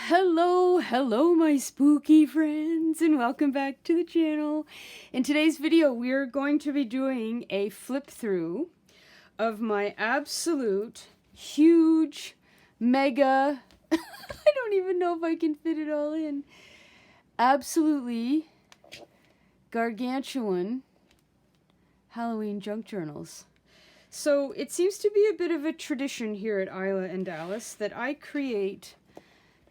Hello my spooky friends, and welcome back to the channel. In today's video we're going to be doing a flip through of my absolute huge mega I don't even know if I can fit it all in, absolutely gargantuan Halloween junk journals. So it seems to be a bit of a tradition here at Isla and Dallas that I create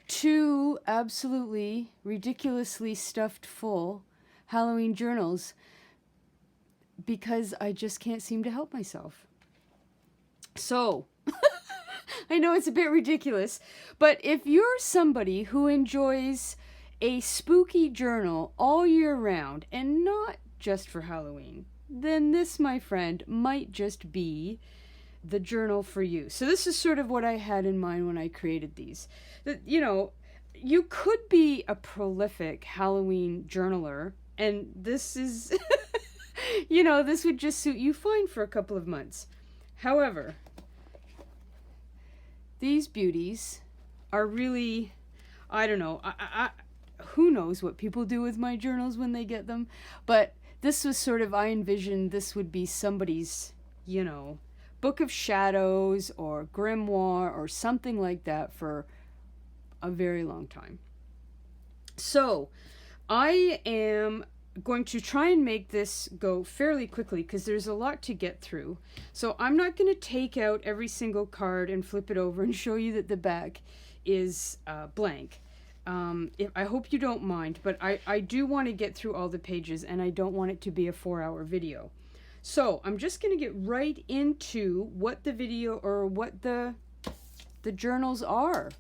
two absolutely ridiculously stuffed full Halloween journals because I just can't seem to help myself. So, I know it's a bit ridiculous, but if you're somebody who enjoys a spooky journal all year round and not just for Halloween, then this, my friend, might just be the journal for you. So this is sort of what I had in mind when I created these. You know, you could be a prolific Halloween journaler, and this is, you know, this would just suit you fine for a couple of months. However, these beauties are really, I don't know, who knows what people do with my journals when they get them, but this was sort of, I envisioned this would be somebody's, you know, Book of Shadows or grimoire or something like that for a very long time. So I am going to try and make this go fairly quickly because there's a lot to get through. So I'm not going to take out every single card and flip it over and show you that the back is blank. I hope you don't mind, but I do want to get through all the pages, and I don't want it to be a 4-hour video. So I'm just going to get right into what the video or what the journals are.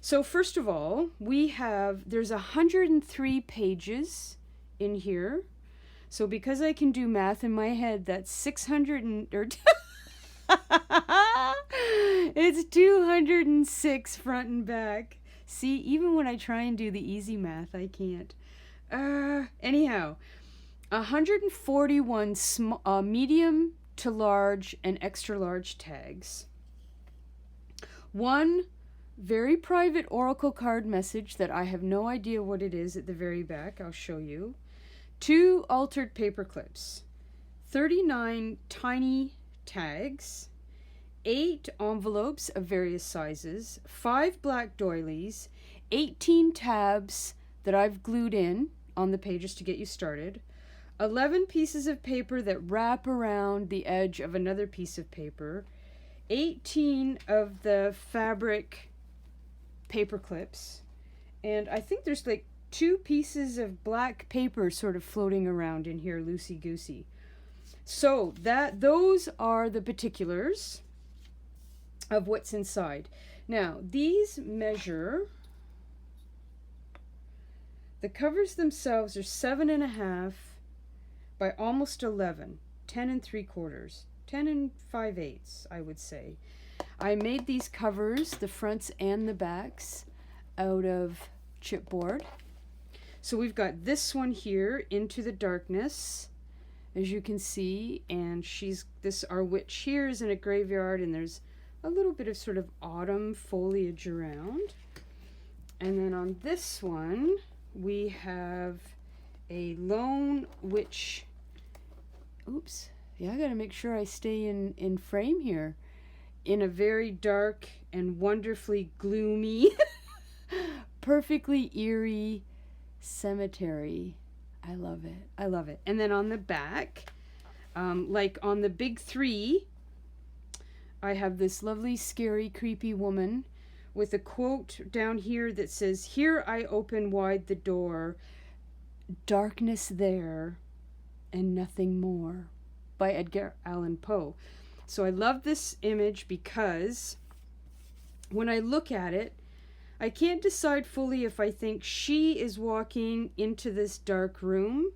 So first of all, there's 103 pages in here. So because I can do math in my head, that's 600 it's 206 front and back. See, even when I try and do the easy math, I can't. Anyhow, 141 medium to large and extra large tags. One very private oracle card message that I have no idea what it is at the very back. I'll show you. 2 altered paper clips. 39 tiny tags. 8 envelopes of various sizes. 5 black doilies. 18 tabs that I've glued in on the pages to get you started. 11 pieces of paper that wrap around the edge of another piece of paper. 18 of the fabric paper clips. And I think there's like 2 pieces of black paper sort of floating around in here, loosey-goosey. So those are the particulars of what's inside. Now, these measure, the covers themselves are 7.5 by almost 11, 10 3/4, 10 5/8, I would say. I made these covers, the fronts and the backs, out of chipboard. So we've got this one here, Into the Darkness, as you can see, and our witch here is in a graveyard, and there's a little bit of sort of autumn foliage around. And then on this one, we have a lone witch. Oops. Yeah, I gotta make sure I stay in frame here. In a very dark and wonderfully gloomy, perfectly eerie cemetery. I love it. I love it. And then on the back, like on the big 3, I have this lovely, scary, creepy woman with a quote down here that says, "Here I open wide the door, darkness there, and nothing more," by Edgar Allan Poe. So I love this image because when I look at it, I can't decide fully if I think she is walking into this dark room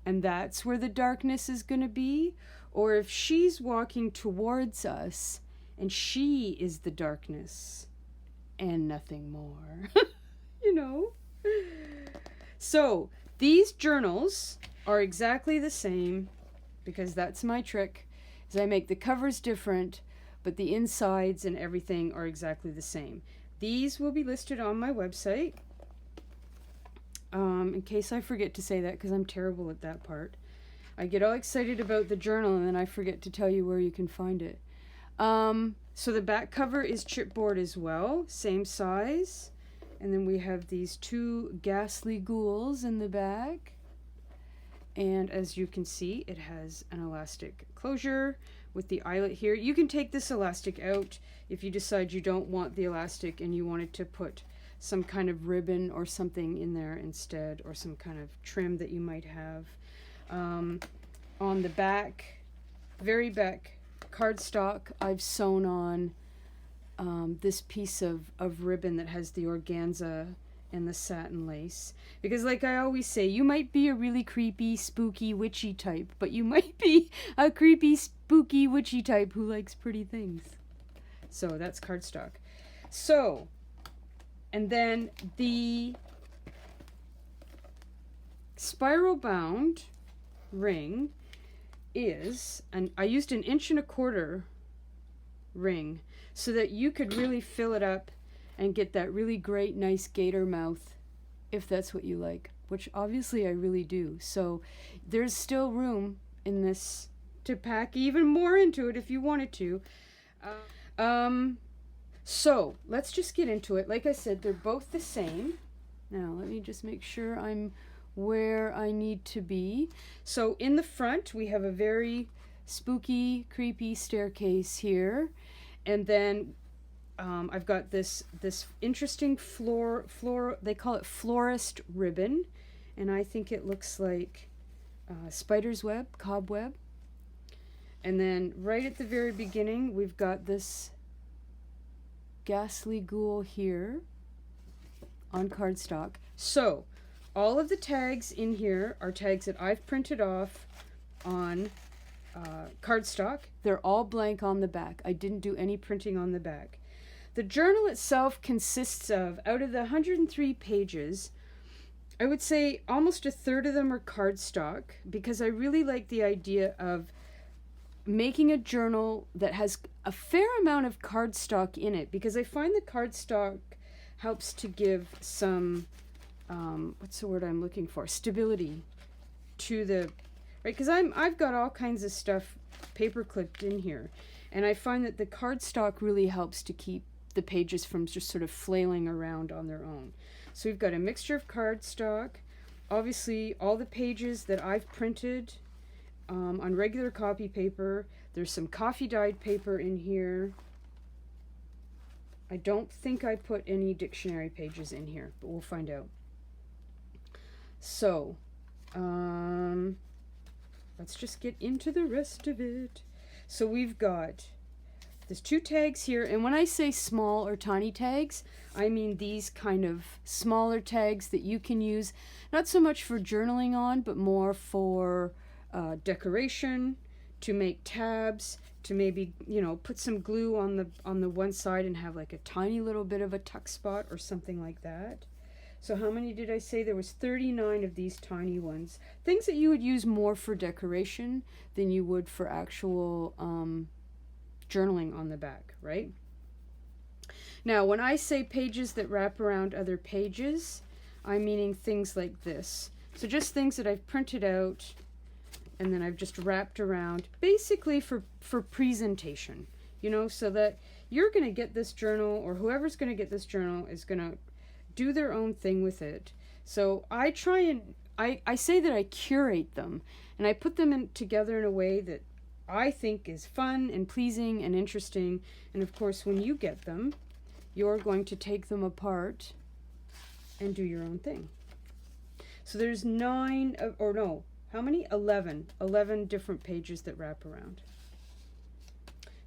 and that's where the darkness is going to be, or if she's walking towards us and she is the darkness and nothing more. You know? So these journals are exactly the same, because that's my trick, is I make the covers different, but the insides and everything are exactly the same. These will be listed on my website. In case I forget to say that, because I'm terrible at that part. I get all excited about the journal and then I forget to tell you where you can find it. So the back cover is chipboard as well, same size. And then we have these two ghastly ghouls in the back. And as you can see, it has an elastic closure with the eyelet here. You can take this elastic out if you decide you don't want the elastic and you wanted to put some kind of ribbon or something in there instead, or some kind of trim that you might have. On the back, very back cardstock, I've sewn on this piece of ribbon that has the organza and the satin lace. Because like I always say, you might be a really creepy, spooky, witchy type, but you might be a creepy, spooky, witchy type who likes pretty things. So that's cardstock. So, and then the spiral bound ring is, and I used an 1.25" ring so that you could really fill it up and get that really great, nice gator mouth, if that's what you like, which obviously I really do. So there's still room in this to pack even more into it if you wanted to. So let's just get into it. Like I said, they're both the same. Now let me just make sure I'm where I need to be. So in the front we have a very spooky, creepy staircase here, and then I've got this interesting floor they call it florist ribbon, and I think it looks like spider's web, cobweb. And then right at the very beginning we've got this ghastly ghoul here on cardstock. So all of the tags in here are tags that I've printed off on cardstock. They're all blank on the back. I didn't do any printing on the back. The journal itself consists of, out of the 103 pages, I would say almost 1/3 of them are cardstock, because I really like the idea of making a journal that has a fair amount of cardstock in it, because I find the cardstock helps to give some, what's the word I'm looking for? Stability to the, right? Because I've got all kinds of stuff paper clipped in here, and I find that the cardstock really helps to keep the pages from just sort of flailing around on their own. So we've got a mixture of cardstock, obviously all the pages that I've printed on regular copy paper. There's some coffee dyed paper in here. I don't think I put any dictionary pages in here, but we'll find out. So let's just get into the rest of it. So we've got, there's 2 tags here, and when I say small or tiny tags, I mean these kind of smaller tags that you can use not so much for journaling on, but more for decoration, to make tabs, to maybe, you know, put some glue on the one side and have like a tiny little bit of a tuck spot or something like that. So how many did I say? There was 39 of these tiny ones. Things that you would use more for decoration than you would for actual journaling on the back, right? Now, when I say pages that wrap around other pages, I'm meaning things like this. So just things that I've printed out and then I've just wrapped around, basically for presentation, you know, so that you're going to get this journal, or whoever's going to get this journal is going to do their own thing with it. So I try and, I say that I curate them, and I put them together in a way that I think is fun and pleasing and interesting. And of course, when you get them, you're going to take them apart and do your own thing. So there's 9, or no, how many? 11 different pages that wrap around.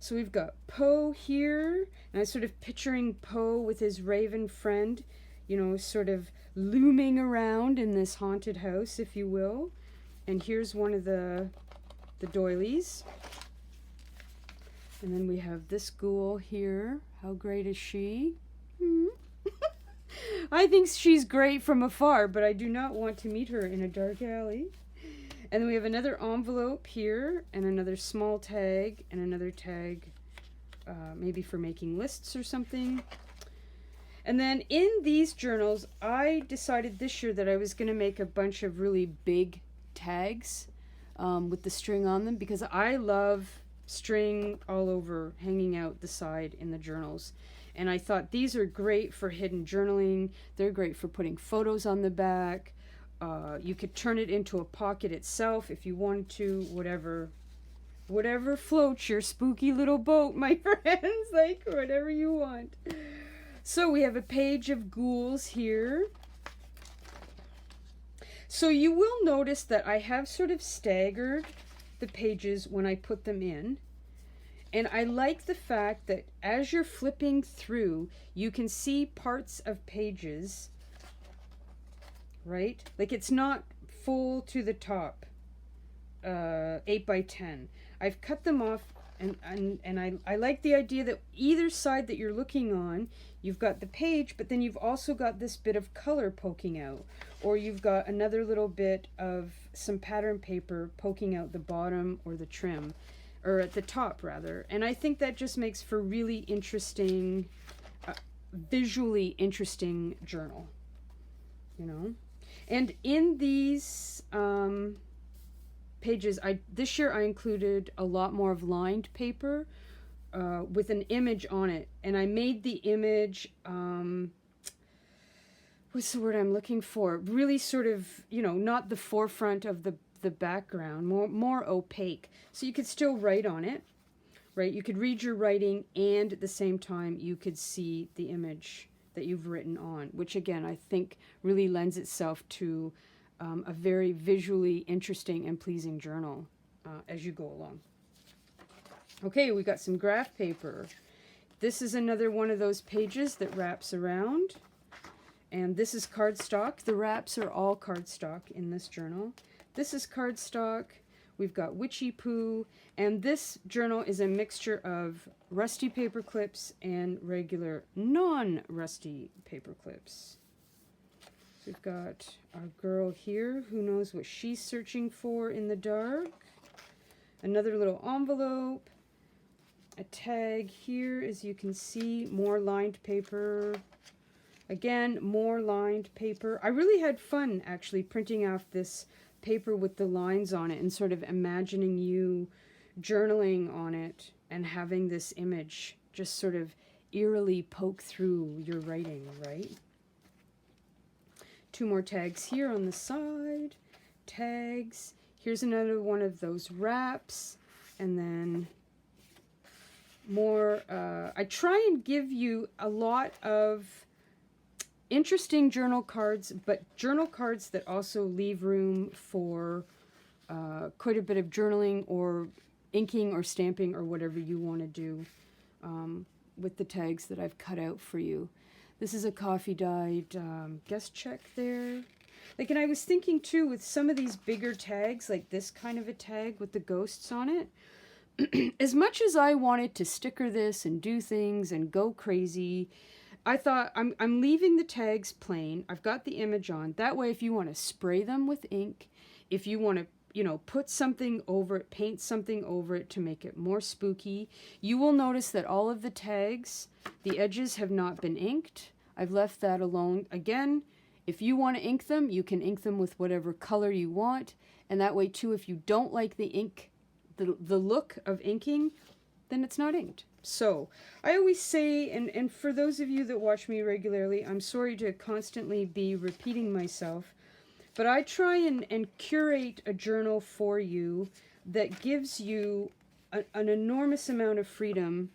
So we've got Poe here, and I'm sort of picturing Poe with his raven friend, you know, sort of looming around in this haunted house, if you will. And here's one of the doilies. And then we have this ghoul here. How great is she? I think she's great from afar, but I do not want to meet her in a dark alley. And then we have another envelope here, and another small tag, and another tag maybe for making lists or something. And then in these journals, I decided this year that I was going to make a bunch of really big tags with the string on them, because I love string all over, hanging out the side in the journals. And I thought these are great for hidden journaling. They're great for putting photos on the back. You could turn it into a pocket itself if you wanted to, whatever floats your spooky little boat, my friends, like whatever you want. So we have a page of ghouls here. So you will notice that I have sort of staggered the pages when I put them in. And I like the fact that as you're flipping through, you can see parts of pages, right? Like it's not full to the top, 8 by 10. I've cut them off, and I like the idea that either side that you're looking on, you've got the page, but then you've also got this bit of color poking out, or you've got another little bit of some pattern paper poking out the bottom or the trim, or at the top rather. And I think that just makes for really interesting, visually interesting journal, you know. And in these pages, this year I included a lot more of lined paper with an image on it, and I made the image what's the word I'm looking for, really sort of, you know, not the forefront of the background, more opaque, so you could still write on it, right? You could read your writing, and at the same time you could see the image that you've written on, which again I think really lends itself to a very visually interesting and pleasing journal as you go along. Okay, we got some graph paper. This is another one of those pages that wraps around, and this is cardstock. The wraps are all cardstock in this journal. This is cardstock. We've got witchy poo, and this journal is a mixture of rusty paper clips and regular non-rusty paper clips. We've got our girl here who knows what she's searching for in the dark. Another little envelope. A tag here, as you can see, more lined paper. Again, more lined paper. I really had fun actually printing off this paper with the lines on it and sort of imagining you journaling on it and having this image just sort of eerily poke through your writing, right? Two more tags here on the side. Tags. Here's another one of those wraps. And then more. I try and give you a lot of interesting journal cards, but journal cards that also leave room for quite a bit of journaling or inking or stamping or whatever you want to do with the tags that I've cut out for you. This is a coffee dyed guest check there. Like, and I was thinking too, with some of these bigger tags, like this kind of a tag with the ghosts on it, as much as I wanted to sticker this and do things and go crazy, I thought I'm leaving the tags plain. I've got the image on. That way, if you want to spray them with ink, if you want to, you know, put something over it, paint something over it to make it more spooky, you will notice that all of the tags, the edges have not been inked. I've left that alone. Again, if you want to ink them, you can ink them with whatever color you want. And that way, too, if you don't like the ink, the look of inking, then it's not inked. So I always say, and for those of you that watch me regularly, I'm sorry to constantly be repeating myself, but I try and curate a journal for you that gives you an enormous amount of freedom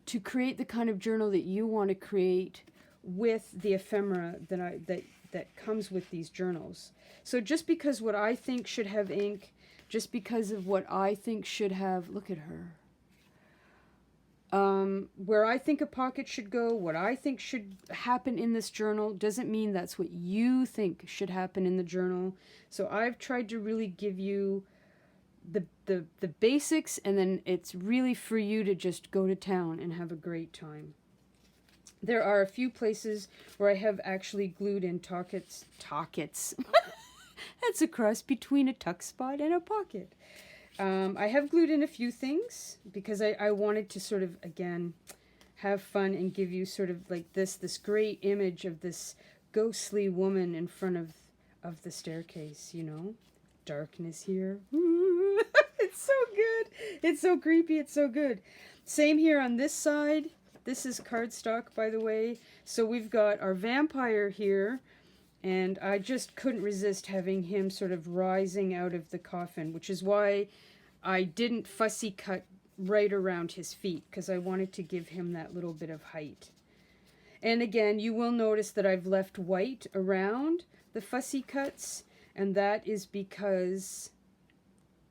to create the kind of journal that you want to create with the ephemera that comes with these journals. So just because what I think should have ink, just because of what I think should have, look at her, where I think a pocket should go, what I think should happen in this journal, doesn't mean that's what you think should happen in the journal. So I've tried to really give you the basics, and then it's really for you to just go to town and have a great time. There are a few places where I have actually glued in tockets. That's a cross between a tuck spot and a pocket. I have glued in a few things because I wanted to sort of, again, have fun and give you sort of like this great image of this ghostly woman in front of the staircase, you know. Darkness here. It's so good. It's so creepy. It's so good. Same here on this side. This is cardstock, by the way. So we've got our vampire here, and I just couldn't resist having him sort of rising out of the coffin, which is why I didn't fussy cut right around his feet, because I wanted to give him that little bit of height. And again, you will notice that I've left white around the fussy cuts, and that is because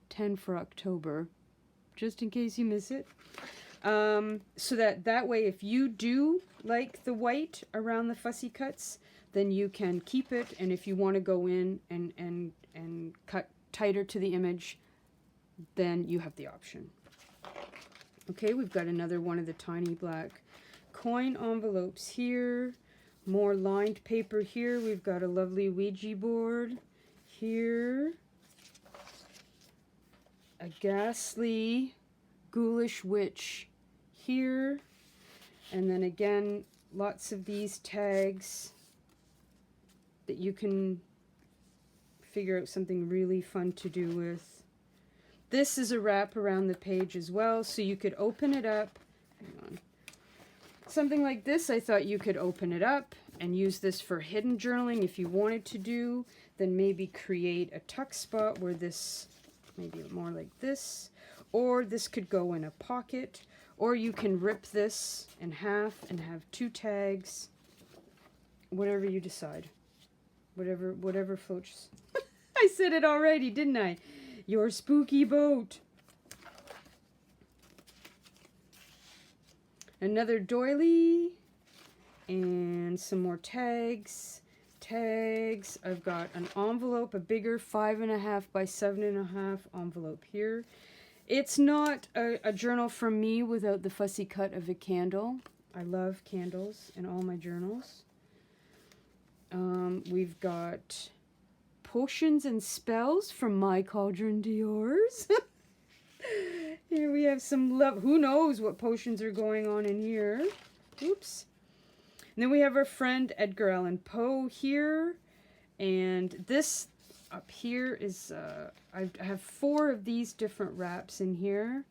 10 for October, just in case you miss it. So that way, if you do like the white around the fussy cuts, then you can keep it, and if you want to go in and cut tighter to the image, then you have the option. Okay, we've got another one of the tiny black coin envelopes here. More lined paper here. We've got a lovely Ouija board here. A ghastly, ghoulish witch here. And then again, lots of these tags that you can figure out something really fun to do with. This is a wrap around the page as well, so you could open it up. Hang on. Something like this, I thought you could open it up and use this for hidden journaling if you wanted to do. Then maybe create a tuck spot where this, maybe more like this. Or this could go in a pocket. Or you can rip this in half and have two tags. Whatever you decide. Whatever floats. I said it already, didn't I? Your spooky boat. Another doily. And some more tags. I've got an envelope, a bigger 5.5 by 7.5 envelope here. It's not a journal from me without the fussy cut of a candle. I love candles in all my journals. We've got potions and spells from my cauldron to yours. Here we have some love. Who knows what potions are going on in here? Oops. And then we have our friend Edgar Allan Poe here. And this up here is, I have 4 of these different wraps in here.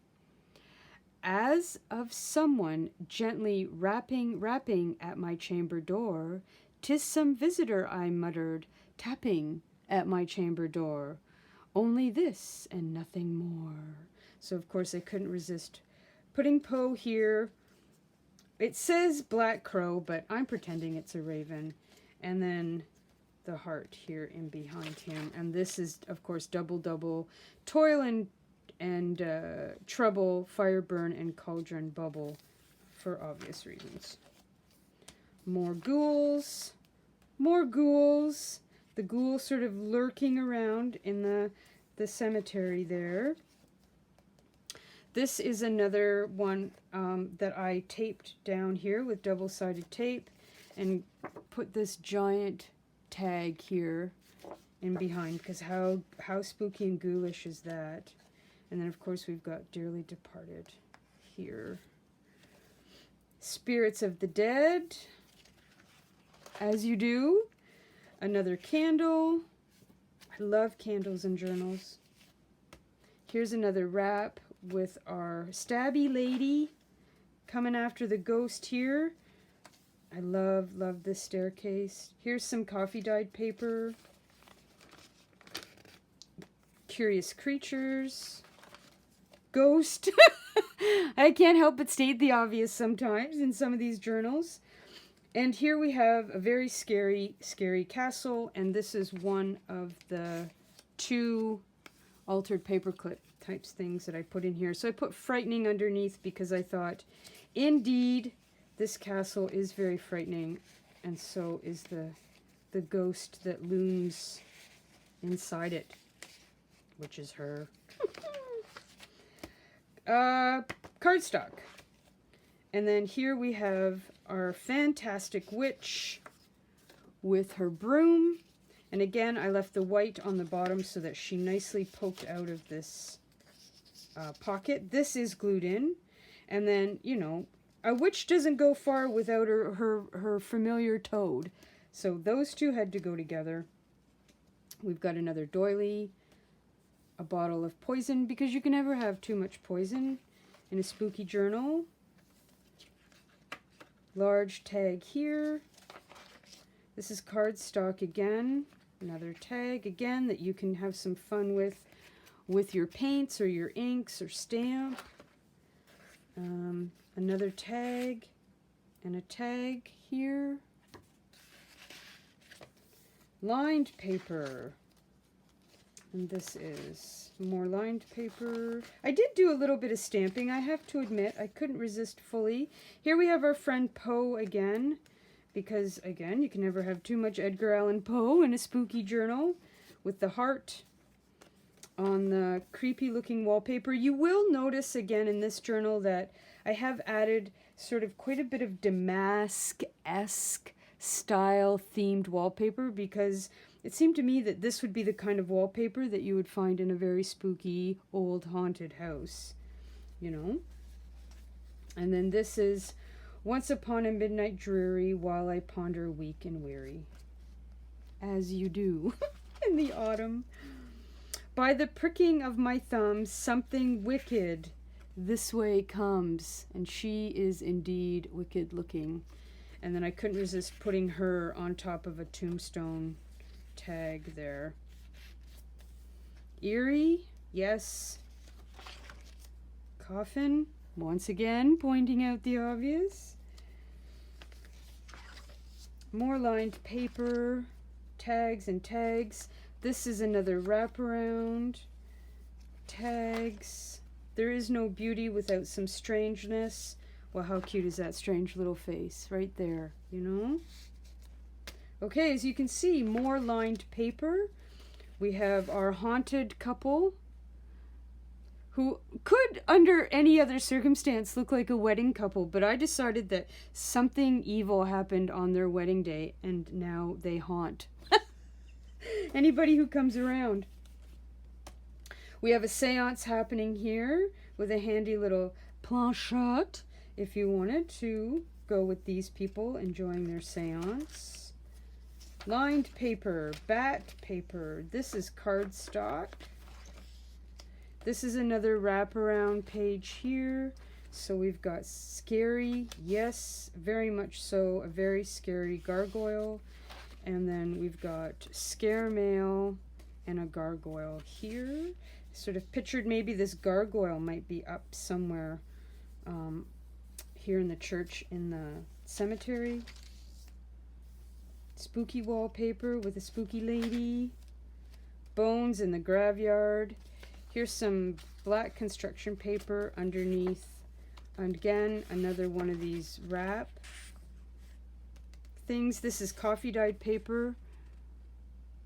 As of someone gently rapping at my chamber door, 'tis some visitor, I muttered, tapping at my chamber door. Only this and nothing more. So of course I couldn't resist putting Poe here. It says Black Crow, but I'm pretending it's a raven. And then the heart here in behind him. And this is, of course, double, toil and trouble, fire burn, and cauldron bubble, for obvious reasons. More ghouls. The ghouls sort of lurking around in the cemetery there. This is another one that I taped down here with double-sided tape and put this giant tag here in behind, because how spooky and ghoulish is that? And then of course we've got Dearly Departed here. Spirits of the Dead, as you do. Another candle. I love candles and journals. Here's another wrap with our stabby lady coming after the ghost here. I love this staircase. Here's some coffee dyed paper. Curious creatures. Ghost. I can't help but state the obvious sometimes in some of these journals. And here we have a very scary castle, and this is one of the 2 altered paperclip types things that I put in here. So I put frightening underneath because I thought, indeed, this castle is very frightening, and so is the ghost that looms inside it, which is her. Cardstock. And then here we have our fantastic witch with her broom. And again, I left the white on the bottom so that she nicely poked out of this pocket. This is glued in. And then, you know, a witch doesn't go far without her familiar toad. So those two had to go together. We've got another doily, a bottle of poison, because you can never have too much poison in a spooky journal. Large tag here. This is cardstock again. Another tag again that you can have some fun with your paints or your inks or stamp. Another tag and a tag here. Lined paper. And this is more lined paper. I did do a little bit of stamping, I have to admit. I couldn't resist fully. Here we have our friend Poe again. Because, again, you can never have too much Edgar Allan Poe in a spooky journal. With the heart on the creepy looking wallpaper. You will notice again in this journal that I have added sort of quite a bit of damask-esque style themed wallpaper, because it seemed to me that this would be the kind of wallpaper that you would find in a very spooky old haunted house, you know. And then this is Once Upon a Midnight Dreary While I Ponder Weak and Weary, as you do in the autumn. By the pricking of my thumbs, something wicked this way comes, and she is indeed wicked looking. And then I couldn't resist putting her on top of a tombstone tag there. Eerie, yes. Coffin, once again pointing out the obvious. More lined paper, tags and tags. This is another wraparound. Tags. There is no beauty without some strangeness. Well, how cute is that strange little face right there, you know? Okay, as you can see, more lined paper. We have our haunted couple, who could, under any other circumstance, look like a wedding couple, but I decided that something evil happened on their wedding day, and now they haunt anybody who comes around. We have a seance happening here with a handy little planchette if you wanted to go with these people enjoying their seance. Lined paper, bat paper. This is cardstock. This is another wraparound page here. So we've got scary, yes, very much so, a very scary gargoyle. And then we've got scare mail and a gargoyle here. Sort of pictured maybe this gargoyle might be up somewhere here in the church in the cemetery. Spooky wallpaper with a spooky lady. Bones in the graveyard. Here's some black construction paper underneath. And again, another one of these wrap things. This is coffee dyed paper.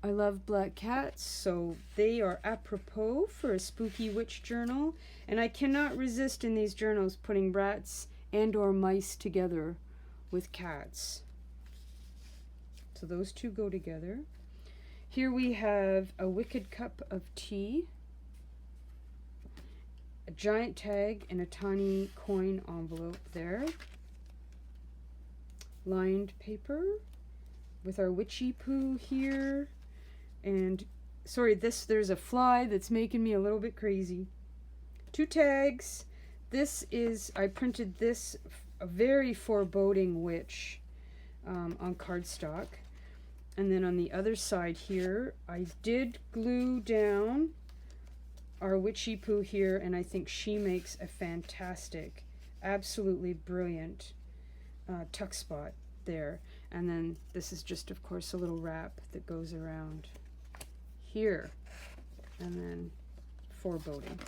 I love black cats, so they are apropos for a spooky witch journal. And I cannot resist in these journals putting rats and or mice together with cats. So those two go together. Here we have a wicked cup of tea, a giant tag, and a tiny coin envelope there. Lined paper with our witchy poo here. And sorry, there's a fly that's making me a little bit crazy. Two tags. This is, I printed this, a very foreboding witch on cardstock. And then on the other side here, I did glue down our witchy poo here, and I think she makes a fantastic, absolutely brilliant tuck spot there. And then this is just, of course, a little wrap that goes around here. And then foreboding.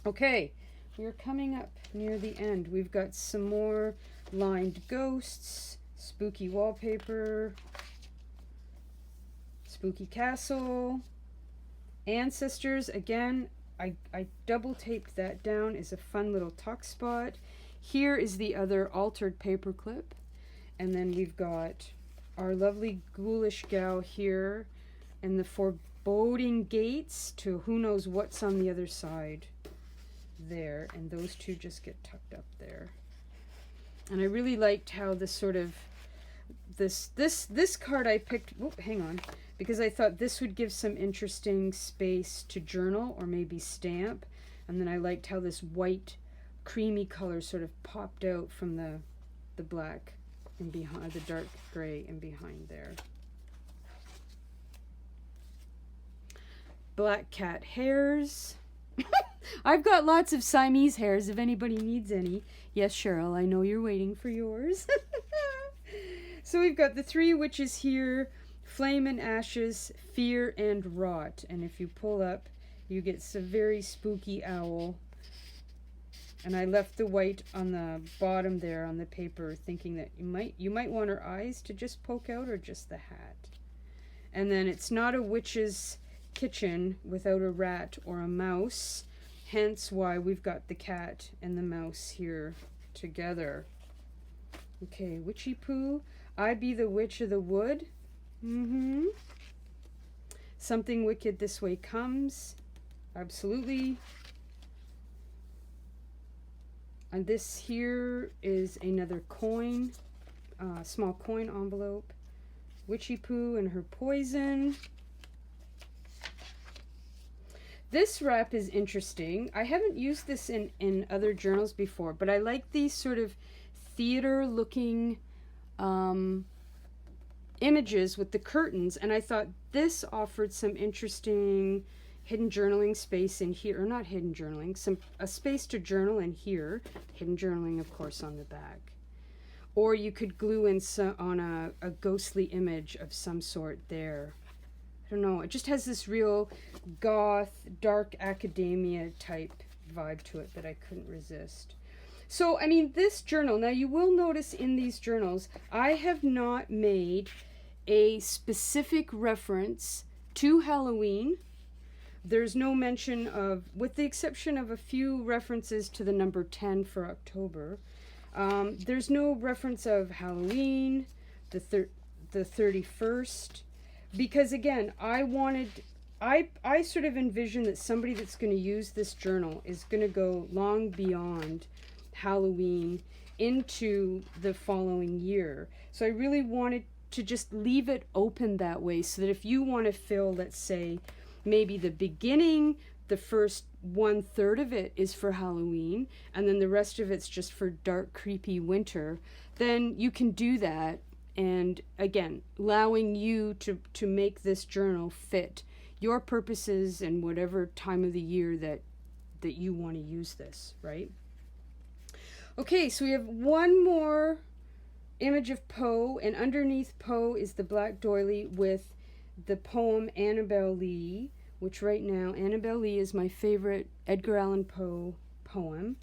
Okay, we're coming up near the end. We've got some more lined ghosts, spooky wallpaper, spooky castle, ancestors. Again, I double taped that down as a fun little tuck spot. Here is the other altered paper clip. And then we've got our lovely ghoulish gal here and the foreboding gates to who knows what's on the other side there. And those two just get tucked up there. And I really liked how this sort of, this card I picked, oh, hang on, because I thought this would give some interesting space to journal or maybe stamp. And then I liked how this white creamy color sort of popped out from the black and behind, the dark gray and behind there. Black cat hairs. I've got lots of Siamese hairs if anybody needs any. Yes, Cheryl, I know you're waiting for yours. So we've got the three witches here, flame and ashes, fear and rot. And if you pull up, you get some very spooky owl. And I left the white on the bottom there on the paper, thinking that you might want her eyes to just poke out, or just the hat. And then it's not a witch's kitchen without a rat or a mouse, hence why we've got the cat and the mouse here together. Okay, witchy poo. I be the witch of the wood. Something wicked this way comes. Absolutely. And this here is another coin, small coin envelope. Witchy poo and her poison. This wrap is interesting. I haven't used this in other journals before, but I like these sort of theater-looking images with the curtains, and I thought this offered some interesting hidden journaling space in here, or not hidden journaling, a space to journal in here. Hidden journaling, of course, on the back. Or you could glue in on a ghostly image of some sort there. I don't know, it just has this real goth, dark academia type vibe to it that I couldn't resist. So, I mean, this journal, now you will notice in these journals, I have not made a specific reference to Halloween. There's no mention of, with the exception of a few references to the number 10 for October, there's no reference of Halloween, the 31st. Because again, I sort of envision that somebody that's going to use this journal is going to go long beyond Halloween into the following year. So I really wanted to just leave it open that way, so that if you want to fill, let's say, maybe the beginning, the first 1/3 of it is for Halloween, and then the rest of it's just for dark, creepy winter, then you can do that. And again, allowing you to make this journal fit your purposes and whatever time of the year that you want to use this, right? Okay, so we have one more image of Poe, and underneath Poe is the black doily with the poem Annabel Lee, which right now, Annabel Lee is my favorite Edgar Allan Poe poem.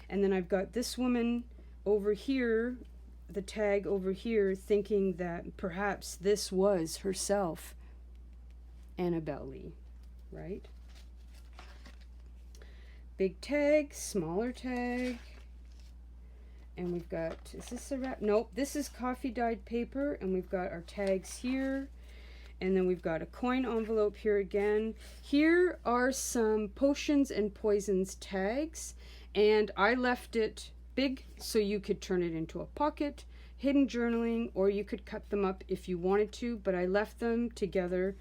And then I've got this woman over here, the tag over here, thinking that perhaps this was herself, Annabel Lee, right? Big tag, smaller tag, and we've got, is this a wrap? Nope, this is coffee dyed paper, and we've got our tags here, and then we've got a coin envelope here again. Here are some potions and poisons tags, and I left it big so you could turn it into a pocket, hidden journaling, or you could cut them up if you wanted to, but I left them together,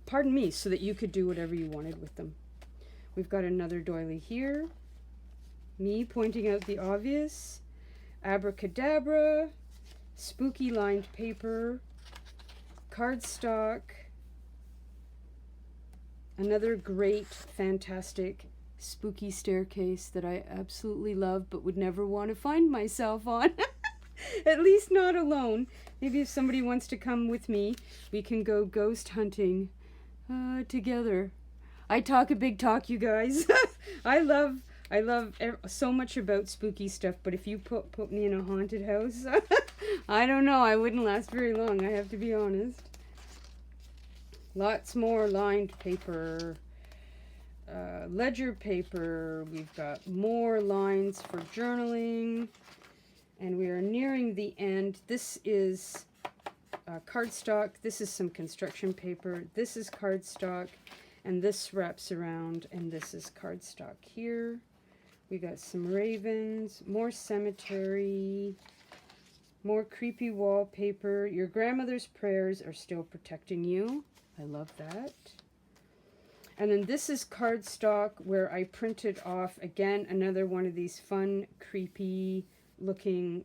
pardon me, so that you could do whatever you wanted with them. We've got another doily here, me pointing out the obvious, abracadabra, spooky lined paper, cardstock, another great, fantastic spooky staircase that I absolutely love but would never want to find myself on. At least not alone. Maybe if somebody wants to come with me, we can go ghost hunting together. I talk a big talk, you guys. I love so much about spooky stuff, but if you put me in a haunted house, I don't know, I wouldn't last very long, I have to be honest. Lots more lined paper. Ledger paper, we've got more lines for journaling, and we are nearing the end. This is cardstock, this is some construction paper, this is cardstock, and this wraps around, and this is cardstock here. We got some ravens, more cemetery, more creepy wallpaper. Your grandmother's prayers are still protecting you. I love that. And then this is cardstock where I printed off, again, another one of these fun, creepy looking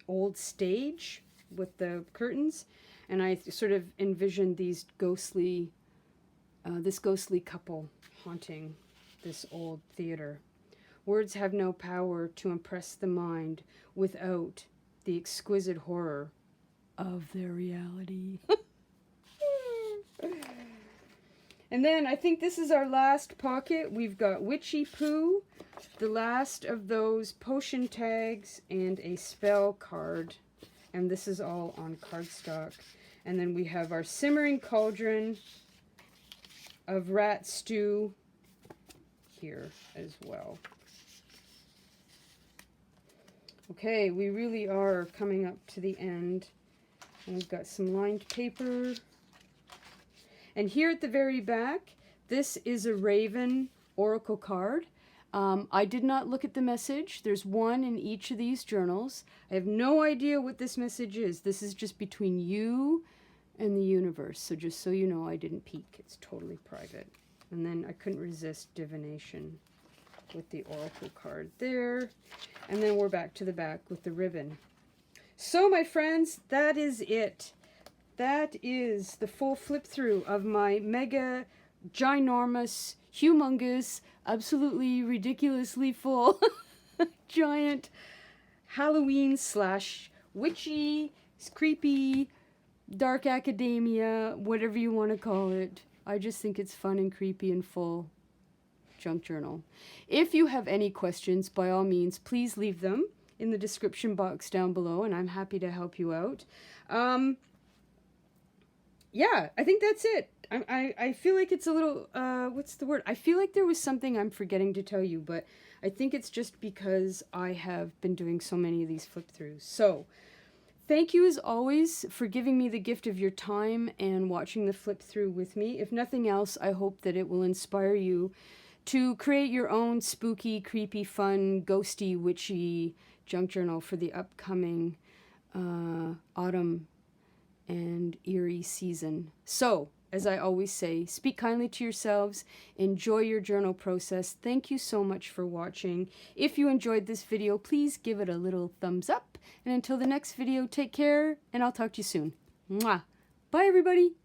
old stage with the curtains. And I sort of envisioned these ghostly, this ghostly couple haunting this old theater. Words have no power to impress the mind without the exquisite horror of their reality. And then I think this is our last pocket. We've got Witchy Poo, the last of those potion tags, and a spell card. And this is all on cardstock. And then we have our simmering cauldron of rat stew here as well. Okay, we really are coming up to the end. And we've got some lined paper. And here at the very back, this is a Raven Oracle card. I did not look at the message. There's one in each of these journals. I have no idea what this message is. This is just between you and the universe. So just so you know, I didn't peek. It's totally private. And then I couldn't resist divination with the Oracle card there. And then we're back to the back with the ribbon. So my friends, that is it. That is the full flip through of my mega, ginormous, humongous, absolutely ridiculously full, giant Halloween / witchy, creepy, dark academia, whatever you want to call it. I just think it's fun and creepy and full junk journal. If you have any questions, by all means, please leave them in the description box down below, and I'm happy to help you out. Yeah, I think that's it. I feel like it's a little, what's the word? I feel like there was something I'm forgetting to tell you, but I think it's just because I have been doing so many of these flip-throughs. So, thank you as always for giving me the gift of your time and watching the flip-through with me. If nothing else, I hope that it will inspire you to create your own spooky, creepy, fun, ghosty, witchy junk journal for the upcoming autumn and Eerie season. So, as I always say, speak kindly to yourselves, enjoy your journal process. Thank you so much for watching. If you enjoyed this video, please give it a little thumbs up. And until the next video, take care, and I'll talk to you soon. Mwah! Bye, everybody!